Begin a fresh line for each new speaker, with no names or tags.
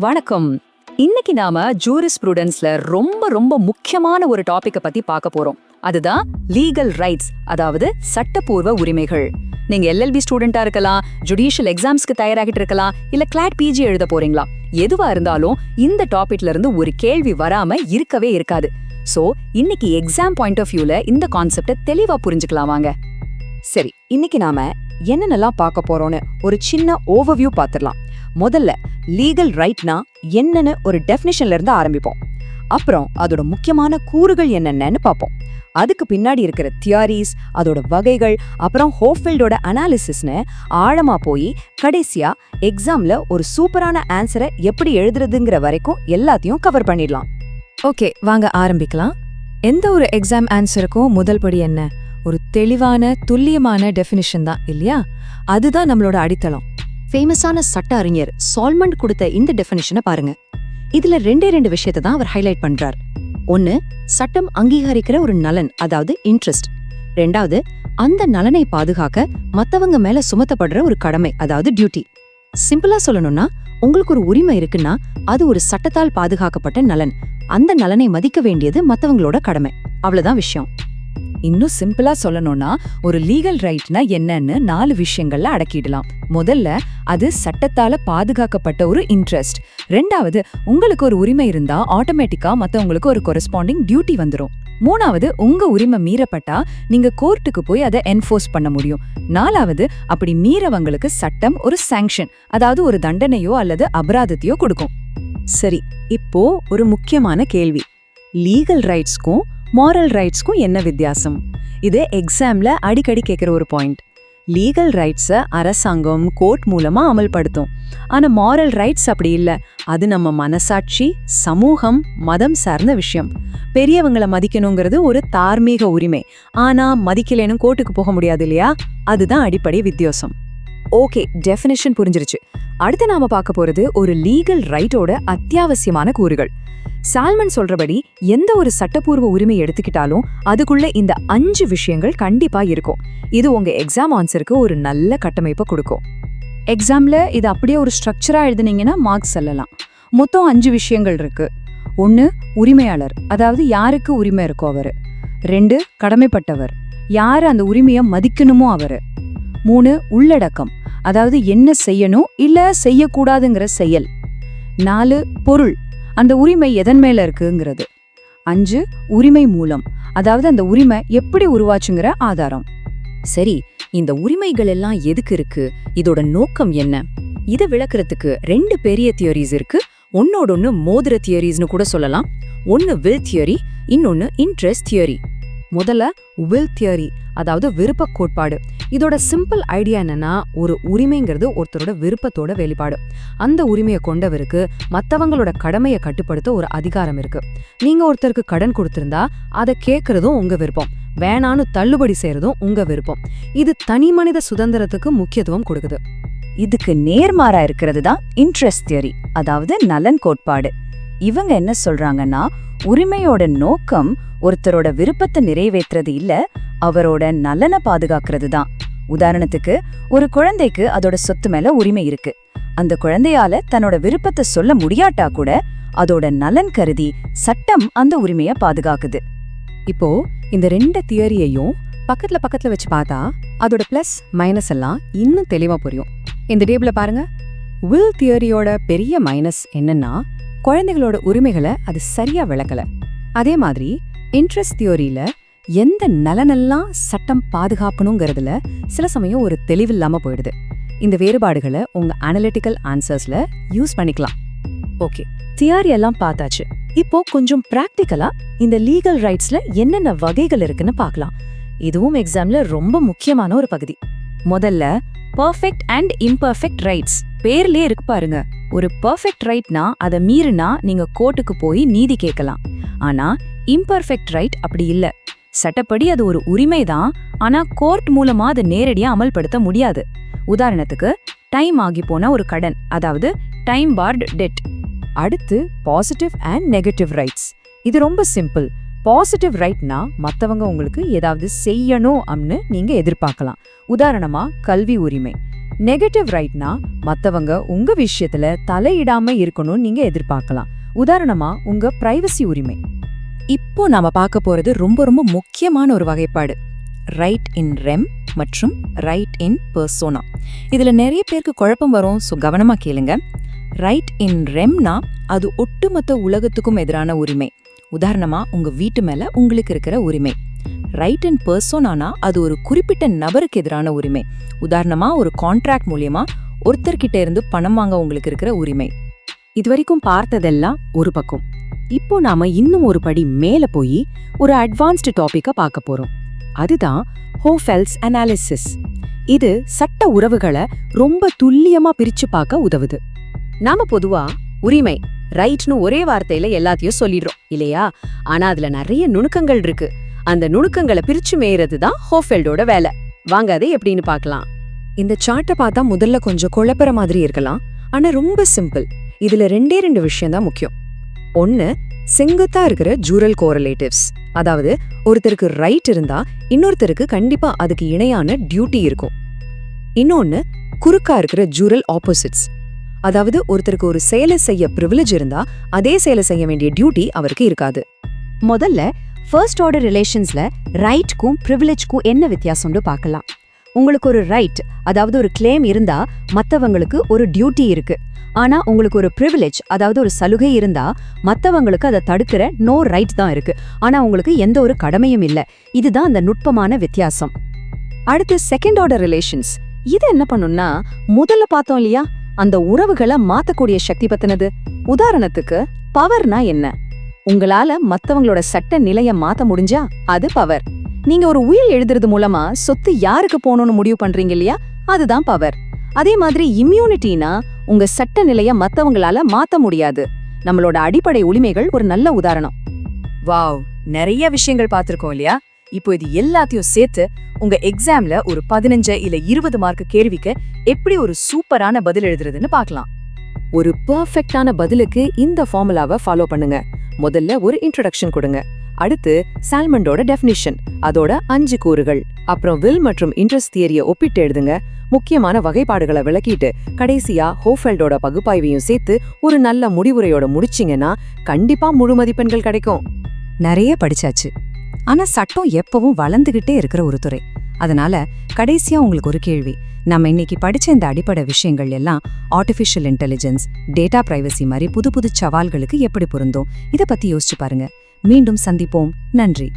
வணக்கம். இன்னைக்கு நாம ஜூரிஸ்ப்ரூடன்ஸ்ல ரொம்ப ரொம்ப முக்கியமான ஒரு டாபிக்க பத்தி பார்க்க போறோம். அதுதான் லீகல் ரைட்ஸ், அதாவது சட்டப்பூர்வ உரிமைகள். நீங்க எல்எல்பி ஸ்டூடெண்டா இருக்கலாம், ஜுடிஷியல் எக்ஸாம்ஸ்க்கு தயாராகிட்டு இருக்கலாம், இல்ல கிளாட் பிஜி எழுத போறீங்களா. எதுவா இருந்தாலும் இந்த டாபிக்ல இருந்து ஒரு கேள்வி வராம இருக்கவே இருக்காது. சோ இன்னைக்கு எக்ஸாம் பாயிண்ட் ஆஃப் வியூல இந்த கான்செப்ட தெளிவா புரிஞ்சுக்கலாம் வாங்க.
சரி, இன்னைக்கு நாம என்னென்னலாம் பார்க்க போறோம்னு ஒரு சின்ன ஓவர்வியூ பார்த்துடலாம். முதல்ல லீகல் ரைட்னா என்னன்னு ஒரு டெஃபினிஷன்ல இருந்து ஆரம்பிப்போம். அப்புறம் அதோட முக்கியமான கூறுகள் என்னென்னு பார்ப்போம். அதுக்கு பின்னாடி இருக்கிற தியரிஸ், அதோட வகைகள், அப்புறம் ஹோஃபீல்டோட அனாலிசிஸ்னு ஆழமா போய் கடைசியா எக்ஸாம்ல ஒரு சூப்பரான ஆன்சரை எப்படி எழுதுறதுங்கிற வரைக்கும் எல்லாத்தையும் கவர் பண்ணிடலாம்.
ஓகே, வாங்க ஆரம்பிக்கலாம். எந்த ஒரு எக்ஸாம் ஆன்சருக்கும் முதல் படி என்ன? ஒரு தெளிவான துல்லியமான டெஃபினிஷன் தான், இல்லையா? அதுதான் நம்மளோட அடித்தளம்.
ஃபேமஸான சட்ட அறிஞர் சால்மண்ட் கொடுத்த இந்த டெஃபினிஷனை பாருங்க. இதுல ரெண்டு விஷயத்தை தான் அவர் ஹைலைட் பண்றார். ஒன்னு, சட்டம் அங்கீகரிக்கிற ஒரு நலன், அதாவது இன்ட்ரெஸ்ட். ரெண்டாவது, அந்த நலனை பாதுகாக்க மத்தவங்க மேல சுமத்தப்படுற ஒரு கடமை, அதாவது டியூட்டி. சிம்பிளா சொல்லணும்னா, உங்களுக்கு ஒரு உரிமை இருக்குன்னா அது ஒரு சட்டத்தால் பாதுகாக்கப்பட்ட நலன். அந்த நலனை மதிக்க வேண்டியது மத்தவங்களோட கடமை. அவ்வளவுதான் விஷயம்.
இன்னும் சிம்பிளா சொல்லணும்னா, ஒரு லீகல் ரைட்னா என்னன்னு 4 விஷயங்கள்ல அடக்கிடலாம். முதல்ல, அது சட்டத்தால பாதுகாக்கப்பட்ட ஒரு இன்ட்ரெஸ்ட். ரெண்டாவது, உங்களுக்கு ஒரு உரிமை இருந்தா ஆட்டோமேட்டிக்கா மத்தவங்களுக்கு ஒரு கொரஸ்பாண்டிங் டியூட்டி வந்துரும். மூணாவது, உங்க உரிமை மீறப்பட்டா நீங்க கோர்ட்டுக்கு போய் அதை என்ஃபோர்ஸ் பண்ண முடியும். நாலாவது, அப்படி மீறவங்களுக்கு சட்டம் ஒரு சாங்ஷன், அதாவது ஒரு தண்டனையோ அல்லது அபராதத்தையோ கொடுக்கும்.
சரி, இப்போ ஒரு முக்கியமான கேள்வி. லீகல் ரைட்ஸ்க்கும் மாரல் ரைட்ஸ்க்கும் என்ன வித்தியாசம்? இது எக்ஸாம்ல அடிக்கடி கேட்கிற ஒரு பாயிண்ட். லீகல் ரைட்ஸை அரசாங்கம் கோர்ட் மூலமா அமல்படுத்தும். ஆனா மாரல் ரைட்ஸ் அப்படி இல்ல. அது நம்ம மனசாட்சி, சமூகம், மதம் சார்ந்த விஷயம். பெரியவங்களை மதிக்கணுங்கிறது ஒரு தார்மீக உரிமை. ஆனா மதிக்கலேனும் கோர்ட்டுக்கு போக முடியாது, இல்லையா? அதுதான் அடிப்படை வித்தியாசம்.
ஓகே, டெஃபினிஷன் புரிஞ்சிருச்சு. அடுத்து நாம பார்க்க போறது ஒரு லீகல் ரைட்டோட அத்தியாவசியமான கூறுகள். சால்மன் சொல்றபடி எந்த ஒரு சட்டப்பூர்வ உரிமை எடுத்துக்கிட்டாலும் அதுக்குள்ள இந்த 5 விஷயங்கள் கண்டிப்பா இருக்கும். இது உங்க எக்ஸாம் ஆன்சருக்கு ஒரு நல்ல கட்டமைப்பை கொடுக்கும். எக்ஸாம்ல இது அப்படியே ஒரு ஸ்ட்ரக்சரா எழுதுனீங்கன்னா மார்க்ஸ் சொல்லலாம். மொத்தம் 5 விஷயங்கள் இருக்கு. 1, உரிமையாளர், அதாவது யாருக்கு உரிமை இருக்கோ அவரு. 2, கடமைப்பட்டவர், யாரு அந்த உரிமையை மதிக்கணுமோ அவரு. 3, உள்ளடக்கம், அதாவது என்ன செய்யணும் இல்ல செய்யக்கூடாதுங்கிற செயல். 4, பொருள், அந்த உரிமை எதன் மேல இருக்குங்கிறது. 5, உரிமை மூலம், அதாவது அந்த உரிமை எப்படி உருவாச்சுங்கிற ஆதாரம்.
சரி, இந்த உரிமைகள் எல்லாம் எதுக்கு இருக்கு? இதோட நோக்கம் என்ன? இதை விளக்குறதுக்கு 2 பெரிய தியரிஸ் இருக்கு. ஒன்னோடொன்னு மோதிர தியரிஸ்னு கூட சொல்லலாம். ஒன்னு வில் தியரி, இன்னொன்னு இன்ட்ரெஸ்ட் தியரி.
முதல்ல வில் தியரி, அதாவது விருப்ப கோட்பாடு. இதோட சிம்பிள் ஐடியா என்னன்னா, ஒரு உரிமைங்கிறது ஒருத்தரோட விருப்பத்தோட வெளிப்பாடு. அந்த உரிமையை கொண்டவருக்கு மத்தவங்களோட கடமையை கட்டுப்படுத்த ஒரு அதிகாரம் இருக்கு. நீங்க ஒருத்தருக்கு கடன் கொடுத்திருந்தா அதை கேட்கறதும் உங்க விருப்பம், வேணான்னு தள்ளுபடி செய்யறதும் உங்க விருப்பம். இது தனி மனித சுதந்திரத்துக்கு முக்கியத்துவம் கொடுக்குது.
இதுக்கு நேர்மாறா இருக்கிறது தான் இன்ட்ரெஸ்ட் தியரி, அதாவது நலன் கோட்பாடு. இவங்க என்ன சொல்றாங்கன்னா, உரிமையோட நோக்கம் ஒருத்தரோட விருப்பத்தை நிறைவேற்றுறது இல்ல, அவரோட நலனை பாதுகாக்கிறது தான். உதாரணத்துக்கு, ஒரு குழந்தைக்கு அதோட சொத்து மேல உரிமை இருக்கு. அந்த குழந்தையால தன்னோட விருப்பத்தை சொல்ல முடியாட்டா கூட அதோட நலன் கருதி சட்டம் அந்த உரிமையை பாதுகாக்குது.
இப்போ இந்த 2 தியரியையும் பக்கத்துல வச்சு பார்த்தா அதோட பிளஸ் மைனஸ் எல்லாம் இன்னும் தெளிவா புரியும். இந்த டேபிள பாருங்க. வில் தியரியோட பெரிய மைனஸ் என்னன்னா, குழந்தைகளோட உரிமைகளை அது சரியா விளக்கல. அதே மாதிரி இன்ட்ரெஸ்ட் தியோரியில எந்த நலனெல்லாம் சட்டம் பாதுகாக்கணுங்கிறதுல சில சமயம் ஒரு தெளிவில்லாம போயிடுது. இந்த வேறுபாடுகளை உங்க அனலிட்டிக்கல் ஆன்சர்ஸ்ல யூஸ் பண்ணிக்கலாம். ஓகே, தியரி எல்லாம் பார்த்தாச்சு. இப்போ கொஞ்சம் பிராக்டிக்கலா இந்த லீகல் ரைட்ஸ்ல என்னென்ன வகைகள் இருக்குன்னு பார்க்கலாம். இதுவும் எக்ஸாம்ல ரொம்ப முக்கியமான ஒரு பகுதி. முதல்ல, பர்ஃபெக்ட் அண்ட் இம்பர்ஃபெக்ட் ரைட்ஸ். பேர்லயே இருக்கு பாருங்க. ஒரு பர்ஃபெக்ட் ரைட்னா அதை மீறினா நீங்க கோர்ட்டுக்கு போய் நீதி கேட்கலாம். ஆனா இம்பர்ஃபெக்ட் ரைட் அப்படி இல்ல. சட்டப்படி அது ஒரு உரிமைதான், ஆனா கோர்ட் மூலமா அதை நேரடியா அமல்படுத்த முடியாது. உதாரணத்துக்கு, டைம் ஆகி போன ஒரு கடன், அதாவது டைம் பார்ட் டெட். அடுத்து, பாசிட்டிவ் அண்ட் நெகட்டிவ் ரைட்ஸ். இது ரொம்ப சிம்பிள். பாசிட்டிவ் ரைட்னா மத்தவங்க உங்களுக்கு ஏதாவது செய்யணும் அப்படின்னு நீங்க எதிர்பார்க்கலாம். உதாரணமா, கல்வி உரிமை. நெகட்டிவ் ரைட்னா மத்தவங்க உங்க விஷயத்துல தலையிடாம இருக்கணும்னு நீங்க எதிர்பார்க்கலாம். உதாரணமா உங்க பிரைவசி உரிமை.
இப்போ நாம பார்க்க போறது ரொம்ப ரொம்ப முக்கியமான ஒரு வகைப்பாடு, ரைட் இன் ரெம் மற்றும் ரைட் இன் பர்சோனா. இதுல நிறைய பேருக்கு குழப்பம் வரும், ஸோ கவனமா கேளுங்க. ரைட் இன் ரெம்னா அது ஒட்டுமொத்த உலகத்துக்கும் எதிரான உரிமை. உதாரணமா உங்க வீட்டு மேல உங்களுக்கு இருக்கிற உரிமை. ரைட் இன் பர்சோனானா அது ஒரு குறிப்பிட்ட நபருக்கு எதிரான உரிமை. உதாரணமா ஒரு கான்ட்ராக்ட் மூலியமா ஒருத்தர்கிட்ட இருந்து பணம் வாங்க உங்களுக்கு இருக்கிற உரிமை.
இதுவரைக்கும் பார்த்ததெல்லாம் ஒரு பக்கம். இப்போ நாம இன்னும் ஒரு படி மேல போய் ஒரு அட்வான்ஸ்டு டாபிக்க பார்க்க போறோம். அதுதான் ஹோஃபெல்ஸ் அனாலிசிஸ். இது சட்ட உறவுகளை ரொம்ப துல்லியமா பிரிச்சு பார்க்க உதவுது. நாம பொதுவா உரிமை ரைட்னு ஒரே வார்த்தையில எல்லாத்தையும் சொல்லிடுறோம் இல்லையா? ஆனா அதுல நிறைய நுணுக்கங்கள் இருக்கு. அந்த நுணுக்கங்களை பிரிச்சு மேயறது தான் ஹோஃபெல்டோட வேலை. வாங்க அதை எப்படின்னு பார்க்கலாம். இந்த சார்ட்டை பார்த்தா முதல்ல கொஞ்சம் குழப்பற மாதிரி இருக்கலாம், ஆனா ரொம்ப சிம்பிள். இதுல ரெண்டு விஷயம் தான் முக்கியம். ஒன்னு, செங்குத்தா இருக்கிற ஜூரல் கோரலேட்டிவ்ஸ். அதாவது ஒருத்தருக்கு ரைட் இருந்தா இன்னொருத்தருக்கு கண்டிப்பா அதுக்கு இணையான டியூட்டி இருக்கும். இன்னொன்னு, குறுக்கா இருக்கிற ஜூரல் ஆப்போசிட்ஸ். அதாவது ஒருத்தருக்கு ஒரு செயலை செய்ய பிரிவிலேஜ் இருந்தா அதே செயலை செய்ய வேண்டிய டியூட்டி அவருக்கு இருக்காது. முதல்ல ஃபர்ஸ்ட் ஆர்டர் ரிலேஷன்ஸ்ல ரைட்க்கும் பிரிவிலேஜ்க்கும் என்ன வித்தியாசம்னு பார்க்கலாம். உங்களுக்கு ஒரு ரைட், அதாவது ஒரு கிளைம் இருந்தா மத்தவங்களுக்கு ஒரு டியூட்டி இருக்கு. ஆனா உங்களுக்கு ஒரு பிரிவிலேஜ், அதாவது ஒரு சலுகை இருந்தா மத்தவங்களுக்கு அதை தடுக்கிற நோ ரைட் தான் இருக்கு. ஆனா உங்களுக்கு எந்த ஒரு கடமையும் இல்ல. இதுதான் அந்த நுட்பமான வித்தியாசம். அடுத்து செகண்ட் ஆர்டர் ரிலேஷன்ஸ். இது என்ன பண்ணும்னா, முதல்ல பார்த்தோம் இல்லையா, அந்த உறவுகளை மாத்தக்கூடிய சக்தி பத்தினது. உதாரணத்துக்கு பவர்னா என்ன? உங்களால மத்தவங்களோட சட்ட நிலைய மாத்த முடிஞ்சா அது பவர். நீங்க ஒரு உயில் எழுதுறது மூலமா சொத்து யாருக்கு போகணும்னு முடிவு பண்றீங்க இல்லையா, அதுதான் பவர். அதே மாதிரி இம்யூனிட்டினா உங்க சட்ட நிலைய மத்தவங்களால மாத்த முடியாது. நம்மளோட அடிப்படை உரிமைகள் ஒரு நல்ல உதாரணம்.
வாவ், நிறைய விஷயங்கள் பார்த்திருக்கோம் இல்லையா? இப்போ இது எல்லாத்தையும் சேர்த்து உங்க எக்ஸாம்ல ஒரு 15 இல்ல 20 மார்க் கேள்விக்கு எப்படி ஒரு சூப்பரான பதில் எழுதுறதுன்னு பார்க்கலாம்.
ஒரு பெர்ஃபெக்ட்டான பதிலுக்கு இந்த ஃபார்முலாவை ஃபாலோ பண்ணுங்க. முதல்ல ஒரு இன்ட்ரோடக்ஷன் கொடுங்க. அடுத்து சால்மண்டோட டெஃபினிஷன், அதோட 5 கூறுகள். அப்புறம் வில் மற்றும் இன்ட்ரெஸ்ட் தியரியை ஒப்பிட்டு எழுதுங்க. முக்கியமான வகைப்பாடுகளை விளக்கிட்டு கடைசியா ஹோஃபெல்டோட பகுப்பாய்வையும் சேர்த்து ஒரு நல்ல முடிவுரையோட முடிச்சிங்கன்னா கண்டிப்பா முழு மதிப்பெண்கள் கிடைக்கும்.
நிறைய படிச்சாச்சு, ஆனா சட்டம் எப்பவும் வளர்ந்துகிட்டே இருக்கிற ஒரு துறை. அதனால கடைசியா உங்களுக்கு ஒரு கேள்வி. நம்ம இன்னைக்கு படிச்ச இந்த அடிப்படை விஷயங்கள் எல்லாம் ஆர்டிஃபிஷியல் இன்டெலிஜென்ஸ், டேட்டா பிரைவசி மாதிரி புது புது சவால்களுக்கு எப்படி பொருந்தும்? இதை பத்தி யோசிச்சு பாருங்க. மீண்டும் சந்திப்போம். நன்றி.